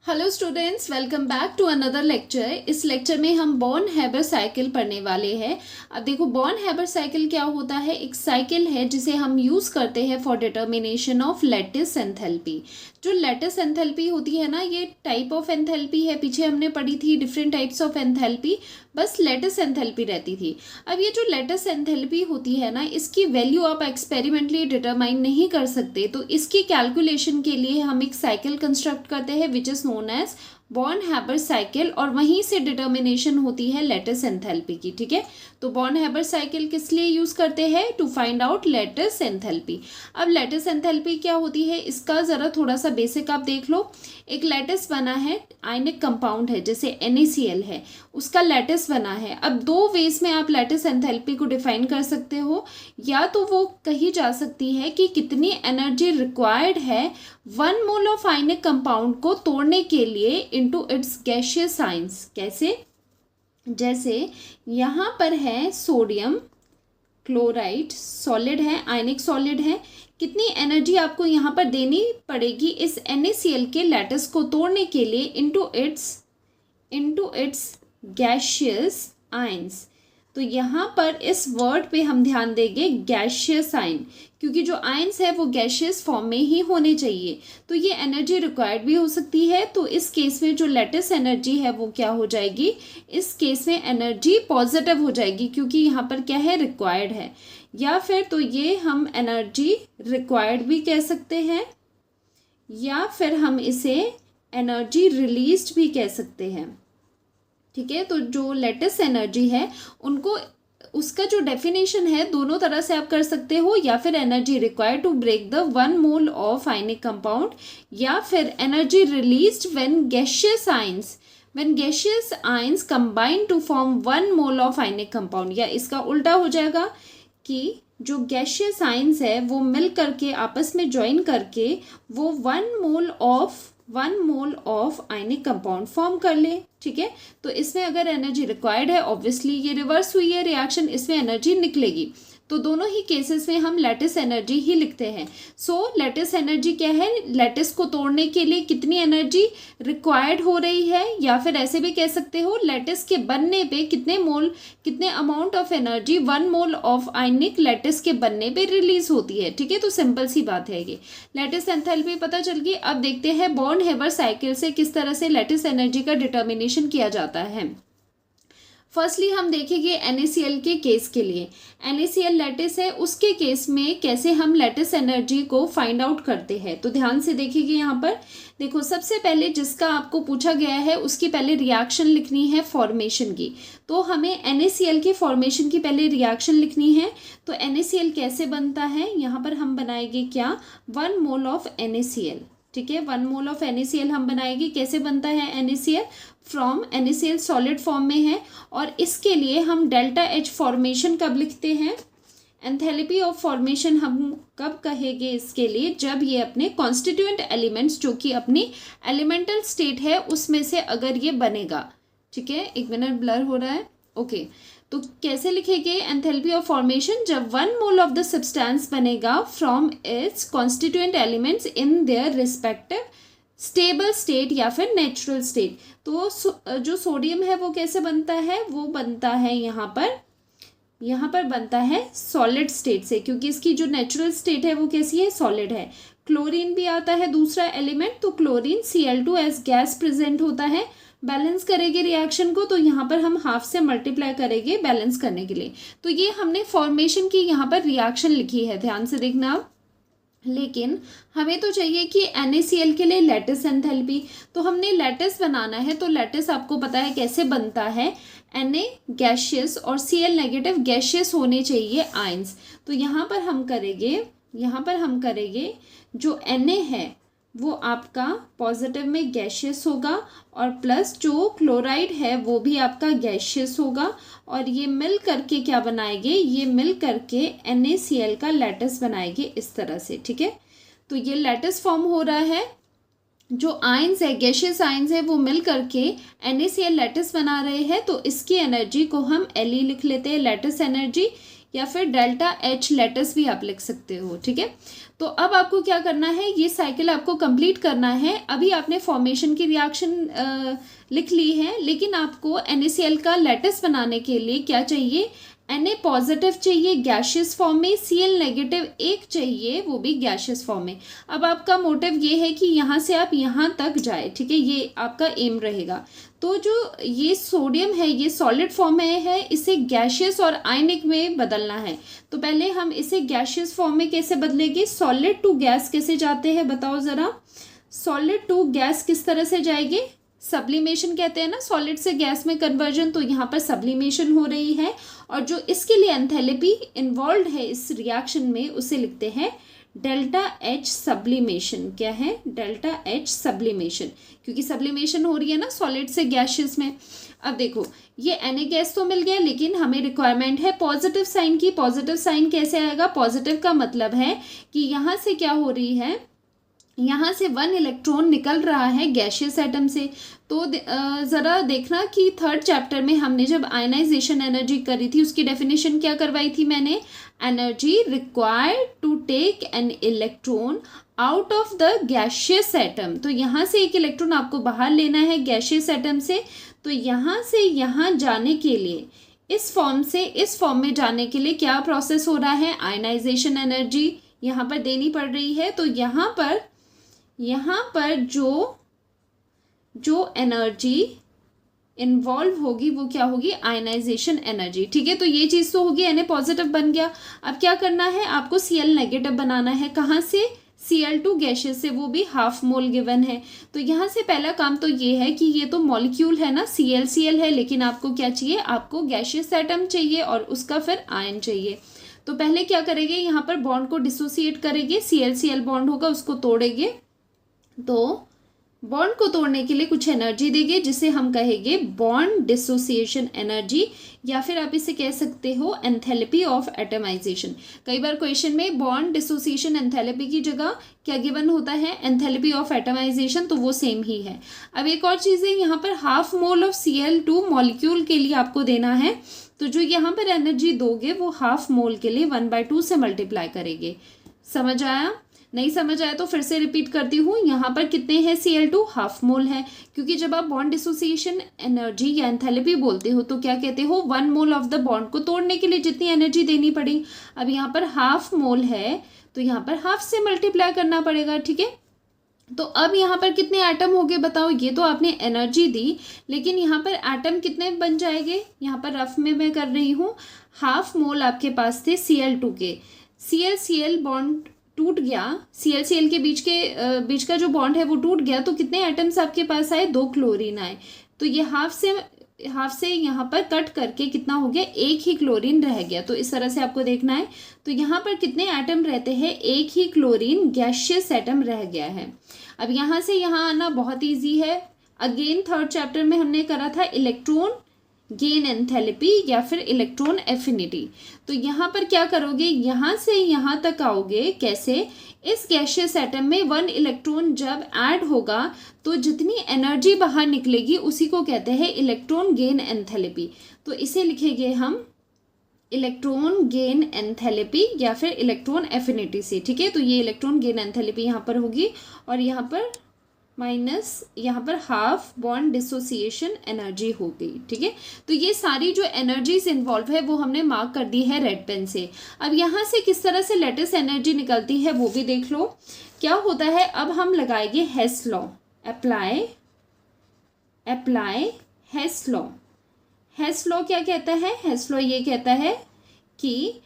Hello students, welcome back to another lecture. इस lecture में हम बॉर्न हैबर साइकिल पढ़ने वाले हैं। अब देखो, बॉर्न हैबर साइकिल क्या होता है। एक साइकिल है जिसे हम यूज़ करते हैं for determination of lattice enthalpy. जो लैटिस एंथैल्पी होती है ना, ये टाइप ऑफ एंथैल्पी है। पीछे हमने पढ़ी थी डिफरेंट टाइप्स ऑफ एंथैल्पी, बस लैटिस एंथैल्पी रहती थी। अब ये जो लैटिस एंथैल्पी होती है ना, इसकी वैल्यू आप एक्सपेरिमेंटली डिटरमाइन नहीं कर सकते। तो इसकी कैलकुलेशन के लिए हम एक साइकिल कंस्ट्रक्ट करते हैं which is known as Born Haber cycle, और वहीं से डिटर्मिनेशन होती है लैटिस एंथैल्पी की। ठीक है, तो बॉर्न हैबर साइकिल किस लिए यूज़ करते हैं? To find out lattice enthalpy. अब लैटिस एंथैल्पी क्या होती है, इसका ज़रा थोड़ा सा बेसिक आप देख लो। एक लैटिस बना है, आयनिक कंपाउंड है जैसे NaCl है, उसका लैटिस बना है। अब दो वेज में आप लैटिस एंथैल्पी को डिफाइन कर सकते हो। या तो वो कही जा सकती है कि कितनी एनर्जी रिक्वायर्ड है 1 मोल ऑफ आयनिक कंपाउंड को तोड़ने के लिए इनटू इट्स गैसियस साइंस। कैसे? जैसे यहाँ पर है सोडियम क्लोराइड, सॉलिड है, आयनिक सॉलिड है। कितनी एनर्जी आपको यहाँ पर देनी पड़ेगी इस NaCl के लैटिस को तोड़ने के लिए इनटू इट्स गैसियस आयंस। तो यहाँ पर इस वर्ड पे हम ध्यान देंगे गैसियस आयन, क्योंकि जो आयंस है वो गैसियस फॉर्म में ही होने चाहिए। तो ये एनर्जी रिक्वायर्ड भी हो सकती है। तो इस केस में जो लैटिस एनर्जी है वो क्या हो जाएगी? इस केस में एनर्जी पॉजिटिव हो जाएगी, क्योंकि यहाँ पर क्या है? रिक्वायर्ड है। या फिर तो ये हम एनर्जी रिक्वायर्ड भी कह सकते हैं, या फिर हम इसे एनर्जी रिलीज्ड भी कह सकते हैं। ठीक है, तो जो लैटिस एनर्जी है उनको, उसका जो डेफिनेशन है दोनों तरह से आप कर सकते हो। या फिर energy required to break the 1 mole of ionic compound, या फिर energy released when gaseous ions combine to form 1 mole of ionic compound. या इसका उल्टा हो जाएगा कि जो गैसियस आयंस है वो मिल करके आपस में ज्वाइन करके वो 1 mole of ionic compound form कर ले। ठीक है, तो इसमें अगर एनर्जी रिक्वायर्ड है, ऑब्वियसली ये रिवर्स हुई है रिएक्शन, इसमें एनर्जी निकलेगी। तो दोनों ही केसेस में हम लैटिस एनर्जी ही लिखते हैं। सो लैटिस एनर्जी क्या है? लैटिस को तोड़ने के लिए कितनी एनर्जी रिक्वायर्ड हो रही है, या फिर ऐसे भी कह सकते हो लैटिस के बनने पे कितने amount of energy 1 mole of ionic lattice के बनने पे रिलीज होती है। ठीक है, तो सिंपल सी बात है ये। लैटिस एंथैल्पी पता चल गई। अब देखते हैं बॉर्न हैबर साइकिल से किस तरह से लैटिस एनर्जी का डिटर्मिनेशन किया जाता है। फर्स्टली हम देखेंगे NaCl के केस के लिए। NaCl लैटिस है, उसके केस में कैसे हम लैटिस एनर्जी को फाइंड आउट करते हैं। तो ध्यान से देखिए, यहाँ पर देखो, सबसे पहले जिसका आपको पूछा गया है उसकी पहले रिएक्शन लिखनी है फॉर्मेशन की। तो हमें NaCl की फॉर्मेशन की पहले रिएक्शन लिखनी है। तो NaCl कैसे बनता है, यहाँ पर हम बनाएंगे क्या? 1 मोल ऑफ NaCl। ठीक है, 1 मोल ऑफ NaCl हम बनाएंगे। कैसे बनता है NaCl? From NaCl solid form में है, और इसके लिए हम डेल्टा H फॉर्मेशन कब लिखते हैं? एंथैल्पी ऑफ फॉर्मेशन हम कब कहेंगे इसके लिए? जब ये अपने कॉन्स्टिट्यूएंट एलिमेंट्स, जो कि अपनी एलिमेंटल स्टेट है, उसमें से अगर ये बनेगा। ठीक है, एक मिनट, ब्लर हो रहा है। ओके, तो कैसे लिखेंगे एंथैल्पी ऑफ फॉर्मेशन? जब 1 मोल ऑफ द सब्सटेंस बनेगा from its constituent elements in their respective stable state या फिर नेचुरल स्टेट। तो जो सोडियम है वो कैसे बनता है? वो बनता है यहाँ पर बनता है सॉलिड स्टेट से, क्योंकि इसकी जो नेचुरल स्टेट है वो कैसी है? सॉलिड है। क्लोरीन भी आता है दूसरा एलिमेंट, तो chlorine Cl2 as gas present होता है। बैलेंस करेंगे रिएक्शन को, तो यहाँ पर हम हाफ से मल्टीप्लाई करेंगे बैलेंस करने के लिए। तो ये हमने फॉर्मेशन की यहाँ पर रिएक्शन लिखी है, ध्यान से देखना आप। लेकिन हमें तो चाहिए कि NaCl के लिए लैटिस एंथैल्पी। तो हमने लैटिस बनाना है, तो लैटिस आपको पता है कैसे बनता है? Na गैशियस और Cl नेगेटिव गैशियस होने चाहिए आयंस। तो यहाँ पर हम करेंगे जो Na है वो आपका पॉजिटिव में गैशियस होगा, और प्लस जो क्लोराइड है वो भी आपका गैशियस होगा, और ये मिल करके क्या बनाएंगे? ये मिल करके NaCl का लैटिस बनाएंगे इस तरह से। ठीक है, तो ये लैटिस फॉर्म हो रहा है। जो आयंस है, गैशियस आयंस है, वो मिल करके NaCl लैटिस बना रहे हैं। तो इसकी एनर्जी को हम Le लिख लेते हैं, लैटिस एनर्जी। या फिर डेल्टा एच लेटस भी आप लिख सकते हो, ठीक है। तो अब आपको क्या करना है, ये साइकिल आपको कंप्लीट करना है। अभी आपने फॉर्मेशन की रिएक्शन लिख ली है, लेकिन आपको NaCl का लेटस बनाने के लिए क्या चाहिए, Na पॉजिटिव चाहिए गैशियस फॉर्म में, Cl नेगेटिव एक चाहिए, वो भी गैशियस फॉर्म में। अब आपका मोटिव ये है कि यहाँ से आप यहाँ तक जाए, ठीक है, ये आपका एम रहेगा। तो जो ये सोडियम है ये सॉलिड फॉर्म में है, इसे गैशियस और आयनिक में बदलना है। तो पहले हम इसे गैशियस फॉर्म में कैसे बदलेंगे, सॉलिड टू गैस कैसे जाते हैं बताओ ज़रा। सॉलिड टू गैस किस तरह से जाएंगे, सब्लिमेशन कहते हैं ना सॉलिड से गैस में कन्वर्जन, तो यहाँ पर सब्लिमेशन हो रही है। और जो इसके लिए एंथैल्पी इन्वॉल्व है इस रिएक्शन में, उसे लिखते हैं डेल्टा एच सब्लिमेशन। क्या है, डेल्टा एच सब्लिमेशन, क्योंकि सब्लिमेशन हो रही है ना सॉलिड से गैशियस में। अब देखो ये Na गैस तो मिल गया, लेकिन हमें रिक्वायरमेंट है पॉजिटिव साइन की। पॉजिटिव साइन कैसे आएगा, पॉजिटिव का मतलब है कि यहाँ से क्या हो रही है, यहाँ से 1 इलेक्ट्रॉन निकल रहा है गैशियस एटम से। तो ज़रा देखना कि थर्ड चैप्टर में हमने जब आयनाइजेशन एनर्जी करी थी उसकी डेफिनेशन क्या करवाई थी मैंने, energy required to take an electron out of the gaseous atom. तो यहाँ से एक इलेक्ट्रॉन आपको बाहर लेना है गैशियस एटम से। तो यहाँ से यहाँ जाने के लिए, इस फॉर्म से इस फॉर्म में जाने के लिए क्या प्रोसेस हो रहा है, आयनाइजेशन एनर्जी यहाँ पर देनी पड़ रही है। तो यहाँ पर जो एनर्जी इन्वॉल्व होगी वो क्या होगी, आयनाइजेशन एनर्जी, ठीक है। तो ये चीज़ तो होगी, Na पॉजिटिव बन गया। अब क्या करना है, आपको Cl नेगेटिव बनाना है। कहाँ से, Cl2 गैशियस से, वो भी हाफ मोल गिवन है। तो यहाँ से पहला काम तो ये है कि ये तो मॉलिक्यूल है ना, Cl है, लेकिन आपको क्या चाहिए, आपको गैशियस एटम चाहिए और उसका फिर आयन चाहिए। तो पहले क्या करेंगे, यहाँ पर बॉन्ड को डिसोसिएट करेंगे, Cl बॉन्ड होगा उसको तोड़ेंगे। तो बॉन्ड को तोड़ने के लिए कुछ एनर्जी देंगे जिसे हम कहेंगे बॉन्ड डिसोसिएशन एनर्जी, या फिर आप इसे कह सकते हो एंथैल्पी ऑफ एटमाइजेशन। कई बार क्वेश्चन में बॉन्ड डिसोसिएशन एंथैल्पी की जगह क्या गिवन होता है, एंथैल्पी ऑफ एटमाइजेशन, तो वो सेम ही है। अब एक और चीज़ है, यहाँ पर half mole of Cl2 molecule के लिए आपको देना है। तो जो यहाँ पर एनर्जी दोगे वो हाफ मोल के लिए 1/2 से मल्टीप्लाई करेंगे। समझ आया, नहीं समझ आया तो फिर से रिपीट करती हूँ। यहाँ पर कितने हैं, Cl2 हाफ मोल है, क्योंकि जब आप बॉन्ड डिसोसिएशन एनर्जी या एंथैल्पी बोलते हो तो क्या कहते हो, 1 मोल ऑफ द बॉन्ड को तोड़ने के लिए जितनी एनर्जी देनी पड़ी। अब यहाँ पर हाफ मोल है तो यहाँ पर हाफ से मल्टीप्लाई करना पड़ेगा, ठीक है। तो अब यहाँ पर कितने एटम हो गए बताओ, ये तो आपने एनर्जी दी, लेकिन यहाँ पर एटम कितने बन जाएंगे, यहाँ पर रफ में मैं कर रही हूँ। हाफ मोल आपके पास थे Cl2 के, Cl बॉन्ड टूट गया, Cl के बीच का जो बॉन्ड है वो टूट गया, तो कितने एटम्स आपके पास आए, 2 क्लोरीन आए। तो ये हाफ से यहाँ पर कट करके कितना हो गया, 1 ही क्लोरीन रह गया। तो इस तरह से आपको देखना है। तो यहाँ पर कितने एटम रहते हैं, 1 ही क्लोरीन गैशियस एटम रह गया है। अब यहाँ से यहाँ आना बहुत ईजी है। अगेन थर्ड चैप्टर में हमने करा था इलेक्ट्रॉन गेन एंथैल्पी या फिर इलेक्ट्रॉन एफिनिटी। तो यहाँ पर क्या करोगे, यहाँ से यहाँ तक आओगे कैसे, इस गैशियस एटम में 1 इलेक्ट्रॉन जब ऐड होगा तो जितनी एनर्जी बाहर निकलेगी उसी को कहते हैं इलेक्ट्रॉन गेन एंथैल्पी। तो इसे लिखेंगे हम इलेक्ट्रॉन गेन एंथैल्पी या फिर इलेक्ट्रॉन एफिनिटी से, ठीक है। तो ये इलेक्ट्रॉन गेन एंथैल्पी यहाँ पर होगी और यहाँ पर माइनस यहाँ पर हाफ बॉन्ड डिसोसिएशन एनर्जी हो गई, ठीक है। तो ये सारी जो एनर्जीज इन्वॉल्व है वो हमने मार्क कर दी है रेड पेन से। अब यहाँ से किस तरह से लेटेस्ट एनर्जी निकलती है वो भी देख लो। क्या होता है, अब हम लगाएंगे हेस लॉ, अप्लाई हेस लॉ। हेस लॉ क्या कहता है, हेस लॉ ये कहता है कि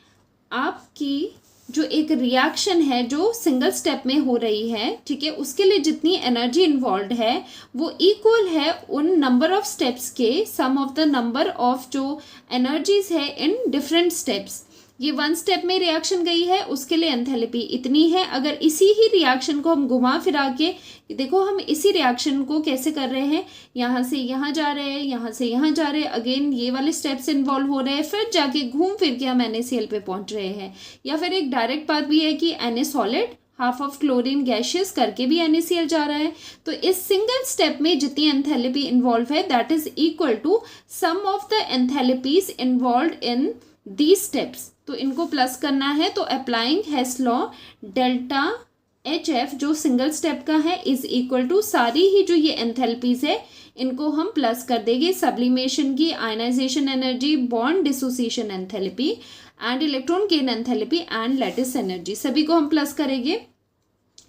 आपकी जो एक रिएक्शन है जो सिंगल स्टेप में हो रही है, ठीक है, उसके लिए जितनी एनर्जी इन्वॉल्व है वो इक्वल है उन नंबर ऑफ स्टेप्स के सम ऑफ द नंबर ऑफ जो एनर्जीज है इन डिफरेंट स्टेप्स। ये 1 स्टेप में रिएक्शन गई है उसके लिए एंथैल्पी इतनी है। अगर इसी ही रिएक्शन को हम घुमा फिरा के देखो, हम इसी रिएक्शन को कैसे कर रहे हैं, यहाँ से यहाँ जा रहे हैं, यहाँ से यहाँ जा रहे हैं, अगेन ये वाले स्टेप्स इन्वॉल्व हो रहे हैं, फिर जाके घूम फिर के हम NaCl पे पहुँच रहे हैं। या फिर एक डायरेक्ट बात भी है कि Na solid half of chlorine gaseous करके भी NaCl जा रहा है। तो इस सिंगल स्टेप में जितनी एंथैल्पी इन्वॉल्व है that is equal to sum of the enthalpies involve in these steps. तो इनको प्लस करना है, तो applying Hess law delta HF जो सिंगल स्टेप का है इज इक्वल टू सारी ही जो ये एंथैल्पीज है इनको हम प्लस कर देंगे, सब्लिमेशन की ionisation energy, bond dissociation enthalpy and electron gain enthalpy and lattice energy, सभी को हम प्लस करेंगे।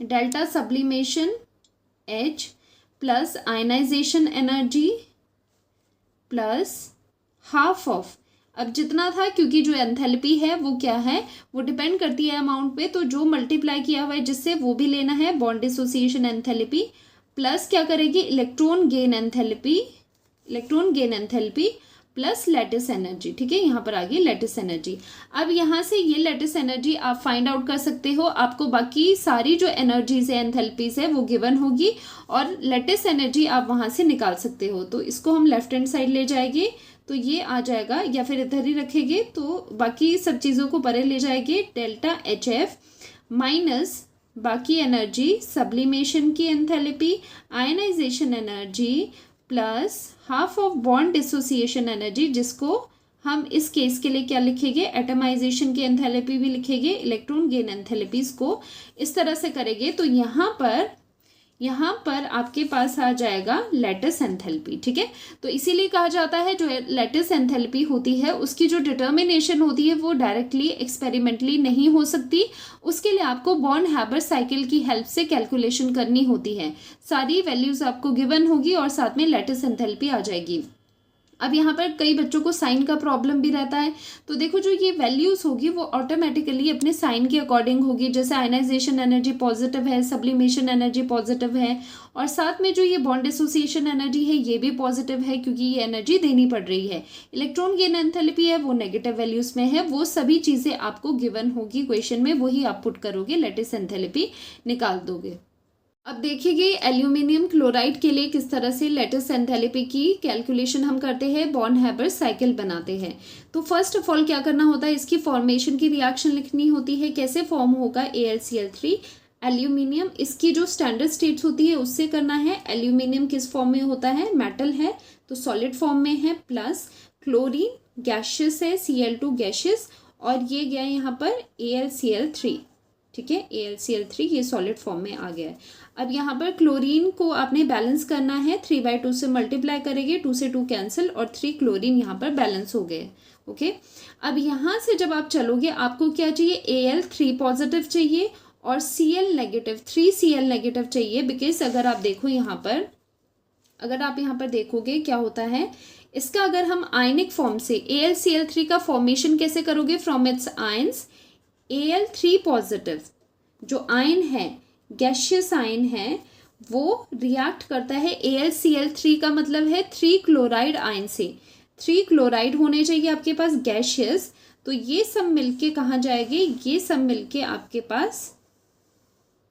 Delta sublimation H plus ionisation energy plus half of, अब जितना था क्योंकि जो एंथैल्पी है वो क्या है, वो डिपेंड करती है अमाउंट पे, तो जो मल्टीप्लाई किया हुआ है जिससे वो भी लेना है, बॉन्ड डिसोसिएशन एंथैल्पी प्लस क्या करेगी, electron gain enthalpy plus lattice energy. ठीक है, यहाँ पर आ गई लैटिस एनर्जी। अब यहाँ से ये लैटिस एनर्जी आप फाइंड आउट कर सकते हो, आपको बाकी सारी जो एनर्जीज है एंथैल्पीज है वो गिवन होगी और लैटिस एनर्जी आप वहाँ से निकाल सकते हो। तो इसको हम लेफ्ट हैंड साइड ले जाएंगे तो ये आ जाएगा, या फिर इधर ही रखेंगे तो बाकी सब चीज़ों को परे ले जाएंगे, डेल्टा HF माइनस बाकी एनर्जी, सब्लिमेशन की enthalpy, ionisation energy plus half of bond dissociation energy, जिसको हम इस केस के लिए क्या लिखेंगे, एटमाइजेशन की एंथैल्पी भी लिखेंगे, इलेक्ट्रॉन गेन एंथैल्पीज को इस तरह से करेंगे तो यहाँ पर आपके पास आ जाएगा लैटिस एंथैल्पी। ठीक है, तो इसीलिए कहा जाता है जो लैटिस एंथैल्पी होती है उसकी जो डिटर्मिनेशन होती है वो डायरेक्टली एक्सपेरिमेंटली नहीं हो सकती, उसके लिए आपको बॉर्न हैबर साइकिल की हेल्प से कैलकुलेशन करनी होती है। सारी वैल्यूज आपको गिवन होगी और साथ में लैटिस एंथैल्पी आ जाएगी। अब यहाँ पर कई बच्चों को साइन का प्रॉब्लम भी रहता है, तो देखो जो ये वैल्यूज़ होगी वो ऑटोमेटिकली अपने साइन के अकॉर्डिंग होगी, जैसे आयनाइजेशन एनर्जी पॉजिटिव है, सब्लिमेशन एनर्जी पॉजिटिव है और साथ में जो ये बॉन्ड डिसोसिएशन एनर्जी है ये भी पॉजिटिव है क्योंकि ये एनर्जी देनी पड़ रही है। इलेक्ट्रॉन गेन एंथैल्पी है वो नेगेटिव वैल्यूज़ में है, वो सभी चीज़ें आपको गिवन होगी क्वेश्चन में, वही आप पुट करोगे, लैटिस एंथैल्पी निकाल दोगे। अब देखिए एल्यूमिनियम क्लोराइड के लिए किस तरह से लैटिस एंथैल्पी की कैलकुलेशन हम करते हैं, बॉर्न हैबर साइकिल बनाते हैं। तो फर्स्ट ऑफ ऑल क्या करना होता है, इसकी फॉर्मेशन की रिएक्शन लिखनी होती है, कैसे फॉर्म होगा, AlCl3 एल्यूमिनियम, इसकी जो स्टैंडर्ड स्टेट्स होती है उससे करना है। एल्यूमिनियम किस फॉर्म में होता है, मेटल है तो सॉलिड फॉर्म में है, प्लस क्लोरीन गैशियस है, Cl2 गैशियस और ये गया यहाँ पर AlCl3। ठीक है, AlCl3 ये सॉलिड फॉर्म में आ गया है। अब यहाँ पर क्लोरीन को आपने बैलेंस करना है, 3/2 से मल्टीप्लाई करेंगे, 2 से 2 कैंसिल और 3 क्लोरीन यहाँ पर बैलेंस हो गए। ओके, अब यहाँ से जब आप चलोगे आपको क्या चाहिए, Al3 पॉजिटिव चाहिए और Cl नेगेटिव, 3Cl नेगेटिव चाहिए, बिकॉज अगर आप देखो यहाँ पर, अगर आप यहाँ पर देखोगे क्या होता है, इसका अगर हम आयनिक फॉर्म से AlCl3 का फॉर्मेशन कैसे करोगे, from its ions, Al3 positive जो आयन है, गैशियस आयन है, वो रिएक्ट करता है AlCl3 का मतलब है 3 क्लोराइड आयन से, 3 क्लोराइड होने चाहिए आपके पास गैशियस, तो ये सब मिलके कहाँ जाएंगे, ये सब मिलके आपके पास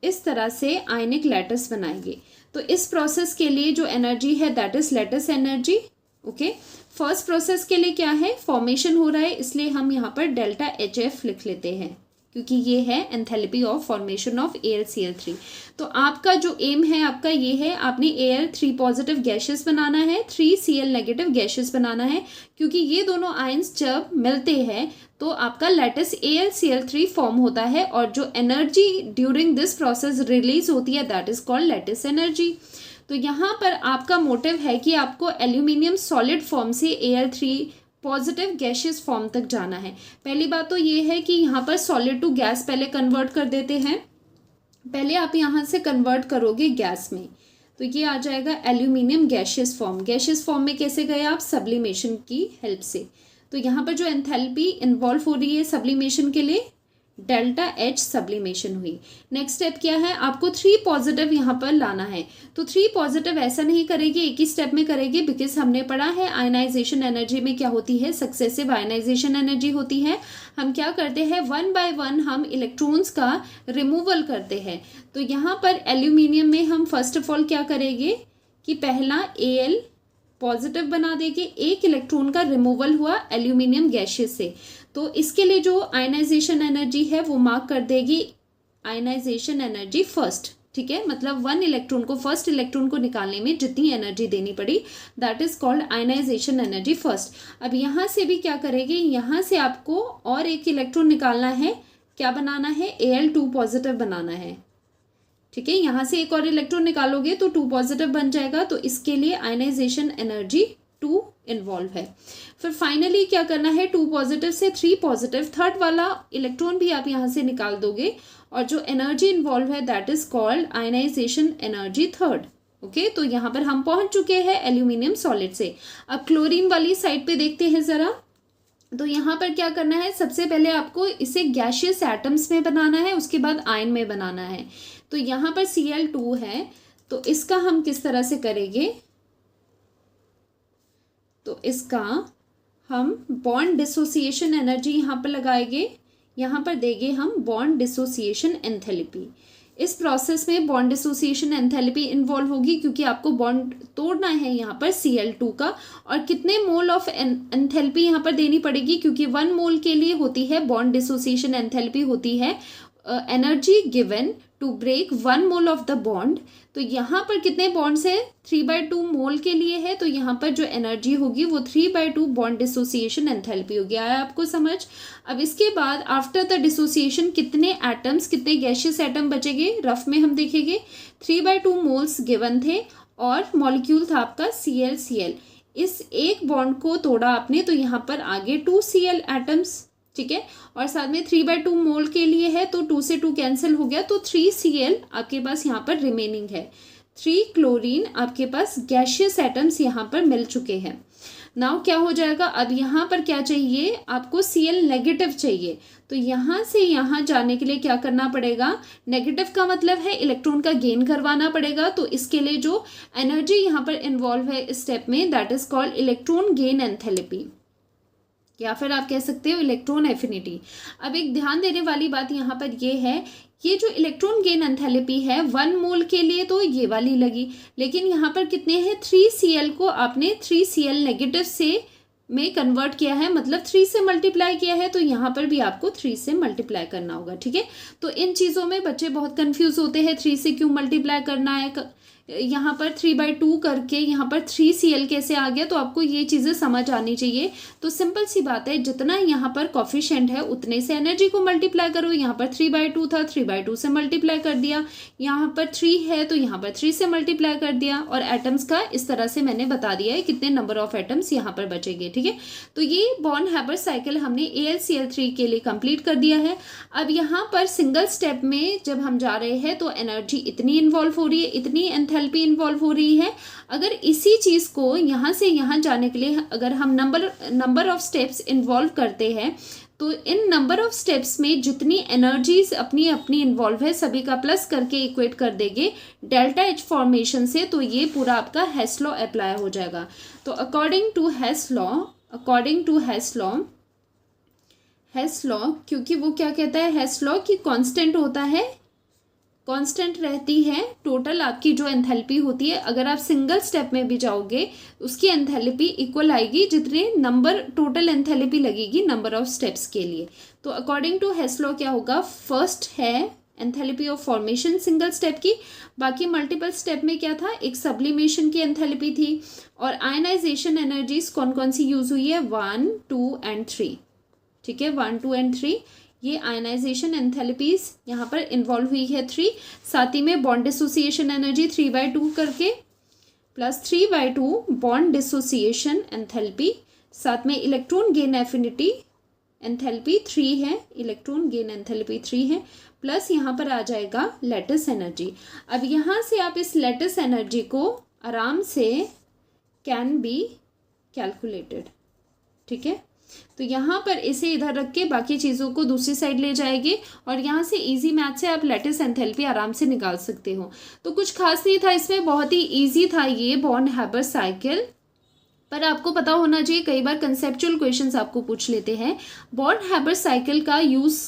इस तरह से आयनिक लैटिस बनाएंगे। तो इस प्रोसेस के लिए जो एनर्जी है that is lattice energy. Okay, first process के लिए क्या है, फॉर्मेशन हो रहा है, इसलिए हम यहाँ पर डेल्टा HF लिख लेते हैं क्योंकि ये है enthalpy of formation of AlCl3। तो आपका जो एम है आपका ये है, आपने Al3 पॉजिटिव गैशियस बनाना है, 3Cl नेगेटिव गैशियस बनाना है, क्योंकि ये दोनों आयंस जब मिलते हैं तो आपका लैटिस AlCl3 फॉर्म होता है और जो energy during this process release होती है that is called lattice energy. तो यहाँ पर आपका मोटिव है कि आपको एल्यूमिनियम सॉलिड फॉर्म से Al3 पॉजिटिव गैशियस फॉर्म तक जाना है। पहली बात तो ये है कि यहाँ पर सॉलिड टू गैस पहले कन्वर्ट कर देते हैं, पहले आप यहाँ से कन्वर्ट करोगे गैस में, तो ये आ जाएगा aluminium gaseous form. Gaseous form में कैसे गए आप, सब्लिमेशन की हेल्प से। तो यहाँ पर जो एंथैल्पी इन्वॉल्व हो रही है सब्लिमेशन के लिए, डेल्टा H सब्लिमेशन हुई। नेक्स्ट स्टेप क्या है, आपको 3 पॉजिटिव यहाँ पर लाना है। तो 3 पॉजिटिव ऐसा नहीं करेगी, एक ही स्टेप में करेगी, बिकॉज हमने पढ़ा है आयनाइजेशन एनर्जी में क्या होती है, सक्सेसिव आयनाइजेशन एनर्जी होती है। हम क्या करते हैं, 1 by 1 हम इलेक्ट्रॉन्स का रिमूवल करते हैं। तो यहाँ पर एल्यूमिनियम में हम फर्स्ट ऑफ ऑल क्या करेंगे कि पहला Al पॉजिटिव बना देंगे, एक इलेक्ट्रॉन का रिमूवल हुआ एल्यूमिनियम गैशियस से, तो इसके लिए जो आयनाइजेशन एनर्जी है वो मार्क कर देगी आयनाइजेशन एनर्जी फर्स्ट। ठीक है, मतलब वन इलेक्ट्रॉन को, फर्स्ट इलेक्ट्रॉन को निकालने में जितनी एनर्जी देनी पड़ी, that is called ionisation energy first. अब यहाँ से भी क्या करेंगे, यहाँ से आपको और एक इलेक्ट्रॉन निकालना है, क्या बनाना है, Al2 पॉजिटिव बनाना है, ठीक है। यहाँ से एक और इलेक्ट्रॉन निकालोगे तो 2 पॉजिटिव बन जाएगा, तो इसके लिए आयनाइजेशन एनर्जी 2 इन्वॉल्व है। फिर फाइनली क्या करना है, 2 पॉजिटिव से 3 पॉजिटिव, थर्ड वाला इलेक्ट्रॉन भी आप यहाँ से निकाल दोगे, और जो एनर्जी इन्वॉल्व है that is called ionisation energy third. Okay, तो यहाँ पर हम पहुंच चुके हैं एल्यूमिनियम सॉलिड से। अब क्लोरीन वाली साइड पे देखते हैं ज़रा। तो यहाँ पर क्या करना है, सबसे पहले आपको इसे गैशियस एटम्स में बनाना है, उसके बाद आयन में बनाना है। तो यहाँ पर Cl2 है, तो इसका हम किस तरह से करेंगे, तो इसका हम बॉन्ड डिसोसिएशन एनर्जी यहाँ पर लगाएंगे, यहाँ पर देंगे हम बॉन्ड डिसोसिएशन एंथैल्पी। इस प्रोसेस में बॉन्ड डिसोसिएशन एंथैल्पी इन्वॉल्व होगी, क्योंकि आपको बॉन्ड तोड़ना है यहाँ पर Cl2 का, और कितने मोल ऑफ एंथैल्पी यहाँ पर देनी पड़ेगी, क्योंकि 1 मोल के लिए होती है बॉन्ड डिसोसिएशन एंथैल्पी होती है energy given to break 1 mole of the bond. तो यहाँ पर कितने बॉन्ड्स है, 3/2 मोल के लिए है, तो यहाँ पर जो एनर्जी होगी वो 3/2 बॉन्ड डिसोसिएशन एंथैल्पी होगी। आया आपको समझ। अब इसके बाद आफ्टर द डिसोसिएशन कितने एटम्स, कितने गैशियस एटम बचेंगे, रफ में हम देखेंगे 3/2 मोल्स गिवन थे, और मॉलिक्यूल था आपका ClCl। इस एक बॉन्ड को तोड़ा आपने, तो यहाँ पर आगे 2Cl एटम्स, ठीक है, और साथ में 3/2 मोल के लिए है, तो 2 से 2 कैंसिल हो गया, तो 3Cl आपके पास यहाँ पर रिमेनिंग है। 3 क्लोरीन आपके पास गैशियस एटम्स यहाँ पर मिल चुके हैं। नाउ क्या हो जाएगा, अब यहाँ पर क्या चाहिए आपको, Cl नेगेटिव चाहिए। तो यहाँ से यहाँ जाने के लिए क्या करना पड़ेगा, नेगेटिव का मतलब है इलेक्ट्रॉन का गेन करवाना पड़ेगा। तो इसके लिए जो एनर्जी यहाँ पर इन्वॉल्व है इस स्टेप में, that is called electron gain enthalpy, या फिर आप कह सकते हो इलेक्ट्रॉन एफिनिटी। अब एक ध्यान देने वाली बात यहाँ पर ये है, ये जो इलेक्ट्रॉन गेन एंथैल्पी है 1 मोल के लिए तो ये वाली लगी, लेकिन यहाँ पर कितने हैं, 3Cl को आपने 3Cl नेगेटिव से में कन्वर्ट किया है, मतलब 3 से मल्टीप्लाई किया है, तो यहाँ पर भी आपको 3 से मल्टीप्लाई करना होगा, ठीक है। तो इन चीज़ों में बच्चे बहुत कंफ्यूज होते हैं, 3 से क्यों मल्टीप्लाई करना है, यहाँ पर 3/2 करके यहाँ पर 3Cl कैसे आ गया, तो आपको ये चीज़ें समझ आनी चाहिए। तो सिंपल सी बात है, जितना यहाँ पर कॉफिशिएंट है उतने से एनर्जी को मल्टीप्लाई करो। यहाँ पर 3/2 था, 3/2 से मल्टीप्लाई कर दिया, यहाँ पर 3 है तो यहाँ पर 3 से मल्टीप्लाई कर दिया, और एटम्स का इस तरह से मैंने बता दिया है कितने नंबर ऑफ एटम्स यहाँ पर बचेंगे, ठीक है। तो ये बॉन्ड हैबर साइकिल हमने AlCl3 के लिए कंप्लीट कर दिया है। अब यहाँ पर सिंगल स्टेप में जब हम जा रहे हैं तो एनर्जी इतनी इन्वॉल्व हो रही है, इतनी एंथैल्पी इन्वॉल्व हो रही है। अगर इसी चीज़ को यहाँ से यहाँ जाने के लिए अगर हम नंबर ऑफ स्टेप्स इन्वॉल्व करते हैं, तो इन नंबर ऑफ स्टेप्स में जितनी एनर्जीज अपनी अपनी इन्वॉल्व है सभी का प्लस करके इक्वेट कर देंगे डेल्टा H फॉर्मेशन से, तो ये पूरा आपका हेस लॉ अप्लाई हो जाएगा। तो अकॉर्डिंग टू हेस लॉ, क्योंकि वो क्या कहता है हेस लॉ की कांस्टेंट होता है, कांस्टेंट रहती है टोटल आपकी जो एंथैल्पी होती है। अगर आप सिंगल स्टेप में भी जाओगे उसकी एंथैल्पी इक्वल आएगी जितने नंबर टोटल एंथैल्पी लगेगी नंबर ऑफ स्टेप्स के लिए। तो अकॉर्डिंग टू हेस लॉ क्या होगा, फर्स्ट है enthalpy of formation single step की, बाकी मल्टीपल स्टेप में क्या था, एक सब्लिमेशन की एंथैल्पी थी, और आयनाइजेशन एनर्जीज कौन कौन सी यूज हुई है, 1, 2 एंड 3, ठीक है, 1, 2 एंड 3 ये आयनाइजेशन एंथैल्पीज यहाँ पर इन्वॉल्व हुई है 3। साथ ही में बॉन्ड डिसोसिएशन एनर्जी 3/2 करके प्लस 3/2 बॉन्ड डिसोसिएशन एंथैल्पी, साथ में इलेक्ट्रॉन गेन एफिनिटी एंथैल्पी 3 है, इलेक्ट्रॉन गेन एंथैल्पी 3 है, प्लस यहाँ पर आ जाएगा लैटिस एनर्जी। अब यहाँ से आप इस लैटिस एनर्जी को आराम से कैन बी कैलकुलेटेड, ठीक है। तो यहाँ पर इसे इधर रख के बाकी चीज़ों को दूसरी साइड ले जाएंगे, और यहाँ से इजी मैथ से आप लैटिस एंथैल्पी आराम से निकाल सकते हो। तो कुछ खास नहीं था इसमें, बहुत ही इजी था ये बॉन्ड हैबर साइकिल। पर आपको पता होना चाहिए, कई बार कंसेप्चुअल क्वेश्चंस आपको पूछ लेते हैं बॉन्ड हैबर साइकिल का यूज़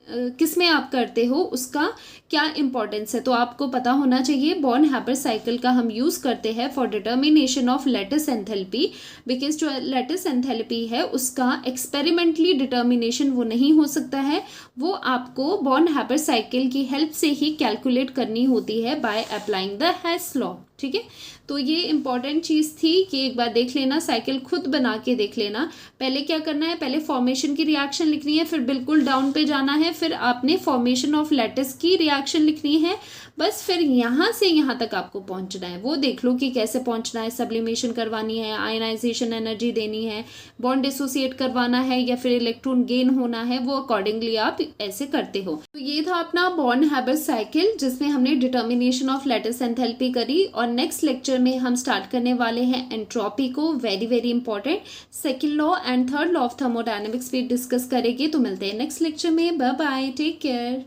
किस में आप करते हो, उसका क्या इंपॉर्टेंस है, तो आपको पता होना चाहिए बॉर्न हैबर्ट साइकिल का हम यूज़ करते हैं for determination of lattice enthalpy, because जो लैटिस एंथैल्पी है उसका एक्सपेरिमेंटली डिटर्मिनेशन वो नहीं हो सकता है, वो आपको बॉर्न हैबर्ट साइकिल की हेल्प से ही कैलकुलेट करनी होती है बाय अप्लाइंग द हेस लॉ। ठीक है, तो ये इंपॉर्टेंट चीज़ थी कि एक बार देख लेना, साइकिल खुद बना के देख लेना। पहले क्या करना है, पहले फॉर्मेशन की रिएक्शन लिखनी है, फिर बिल्कुल डाउन पे जाना है, फिर आपने फॉर्मेशन ऑफ लैटिस की रिएक्शन लिखनी है, बस फिर यहाँ से यहाँ तक आपको पहुँचना है। वो देख लो कि कैसे पहुँचना है, सब्लिमेशन करवानी है, आयनाइजेशन एनर्जी देनी है, बॉन्ड डिसोसिएट करवाना है या फिर इलेक्ट्रॉन गेन होना है, वो अकॉर्डिंगली आप ऐसे करते हो। तो ये था अपना बॉर्न हैबर्ट साइकिल जिसमें हमने डिटर्मिनेशन ऑफ लैटिस एंथैल्पी करी। और नेक्स्ट लेक्चर में हम स्टार्ट करने वाले हैं एंट्रोपी को, very very important. Second law and third law of thermodynamics भी डिस्कस करेंगे। तो मिलते हैं नेक्स्ट लेक्चर में, बाय बाय, टेक केयर।